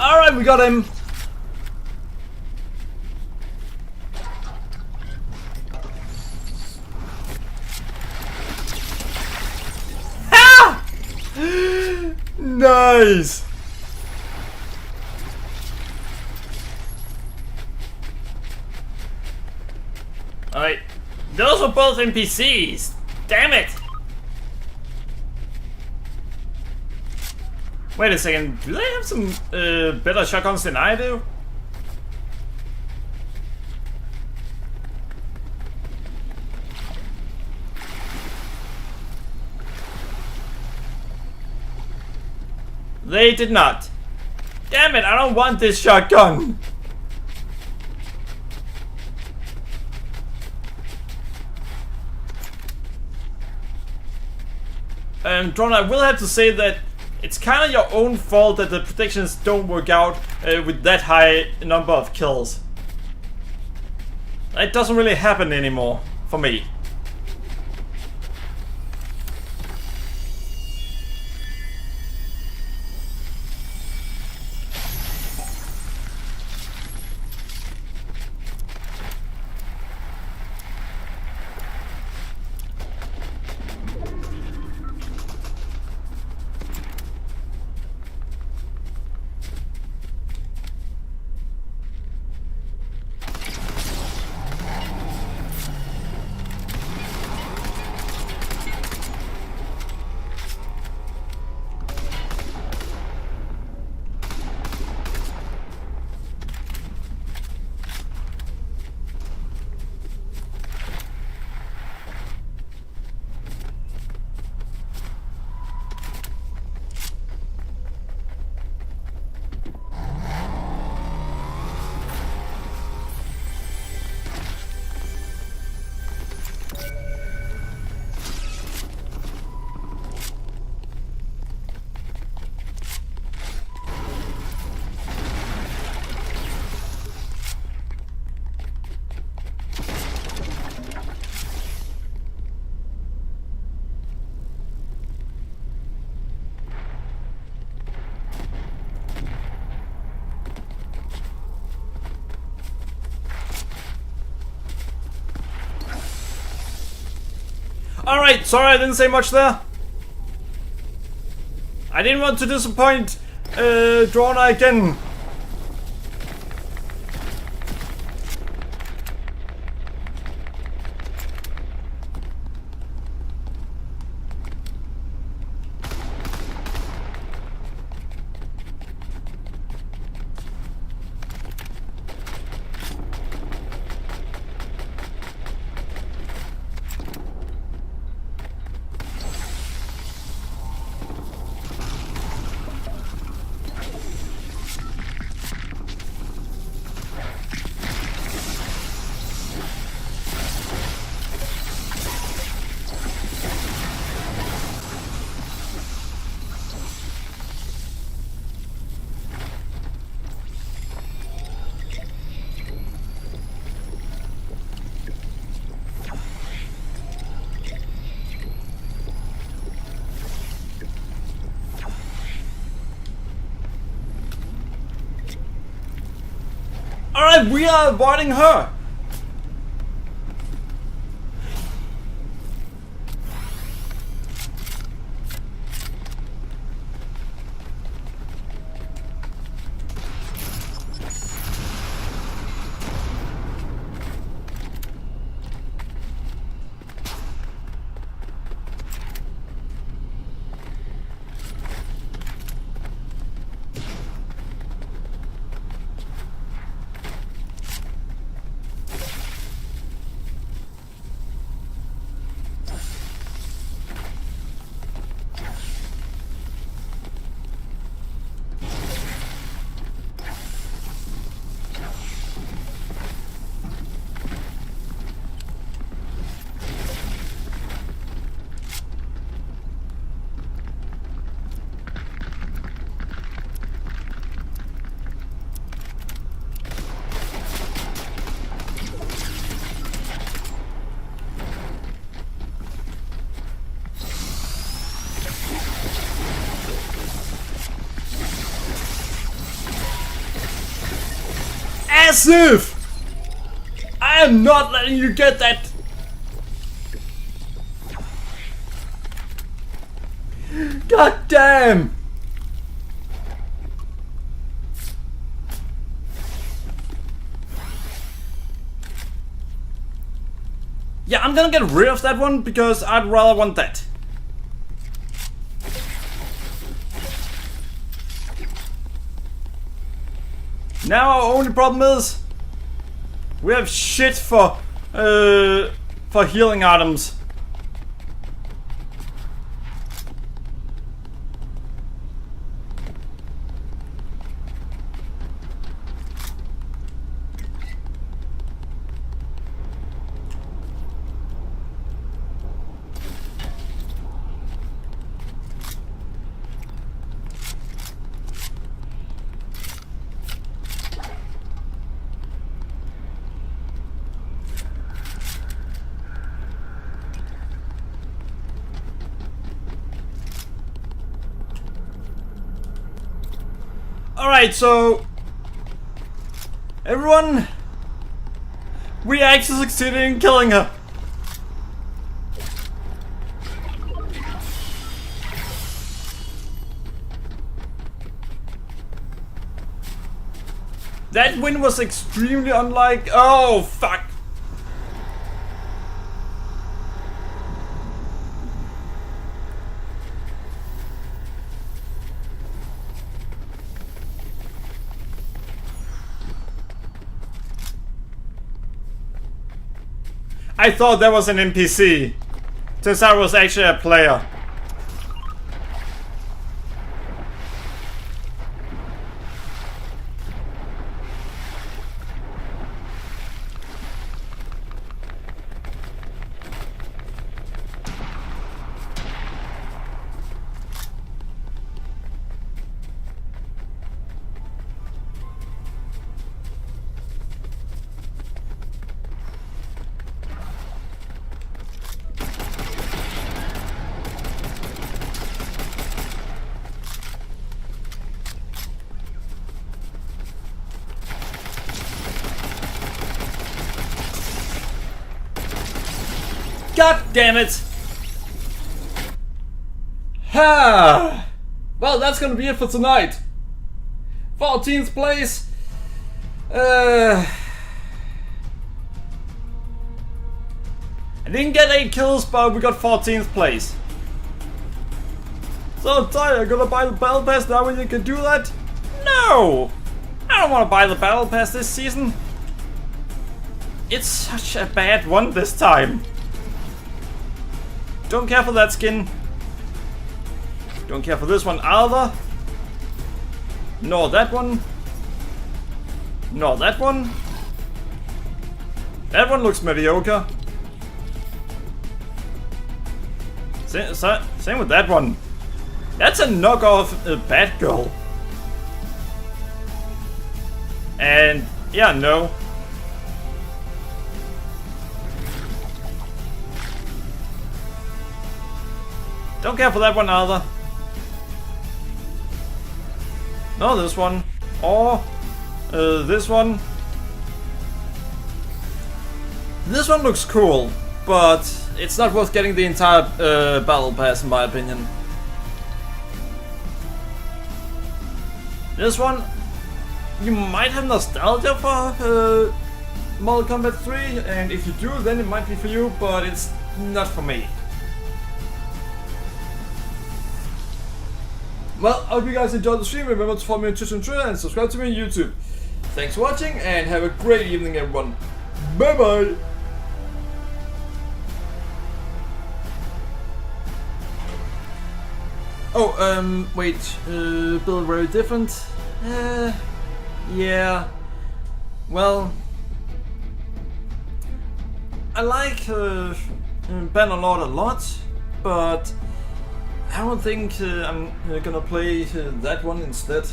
Alright, we got him! Ha! guys! Alright, those were both NPCs! Damn it! Wait a second, do they have some better shotguns than I do? They did not. Damn it, I don't want this shotgun! Drone, I will have to say that it's kind of your own fault that the predictions don't work out with that high number of kills. It doesn't really happen anymore, for me. Alright, sorry I didn't say much there. I didn't want to disappoint Drona again. Alright, we are avoiding her! As if! I am not letting you get that! God damn! Yeah, I'm gonna get rid of that one because I'd rather want that. Now our only problem is we have shit for healing items. Alright, so everyone, we actually succeeded in killing her. That win was extremely unlike. Oh fuck. I thought that was an NPC. Turns out it was actually a player. God damn it! Ha! Well, that's gonna be it for tonight. 14th place. I didn't get 8 kills, but we got 14th place. So tired, I'm gonna buy the battle pass now when you can do that? No! I don't want to buy the battle pass this season. It's such a bad one this time. Don't care for that skin. Don't care for this one either. Nor that one. Nor that one. That one looks mediocre. Same with that one. That's a knockoff Batgirl. And yeah, no. Don't care for that one either. No, this one. Or this one. This one looks cool, but it's not worth getting the entire battle pass in my opinion. This one, you might have nostalgia for Mortal Kombat 3, and if you do, then it might be for you, but it's not for me. Well, I hope you guys enjoyed the stream. Remember to follow me on Twitch and Twitter and subscribe to me on YouTube. Thanks for watching and have a great evening, everyone. Bye bye! Oh, wait, build very different? Yeah. Well, I like Bannerlord a lot, but I don't think I'm gonna play that one instead.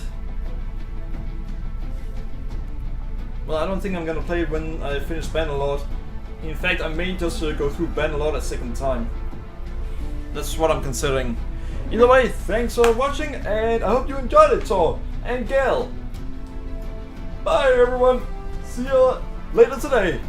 Well, I don't think I'm gonna play it when I finish Bannerlord. In fact, I may just go through Bannerlord a second time. That's what I'm considering. Either way, thanks for watching, and I hope you enjoyed it, Tor and Gail. Bye everyone, see you later today.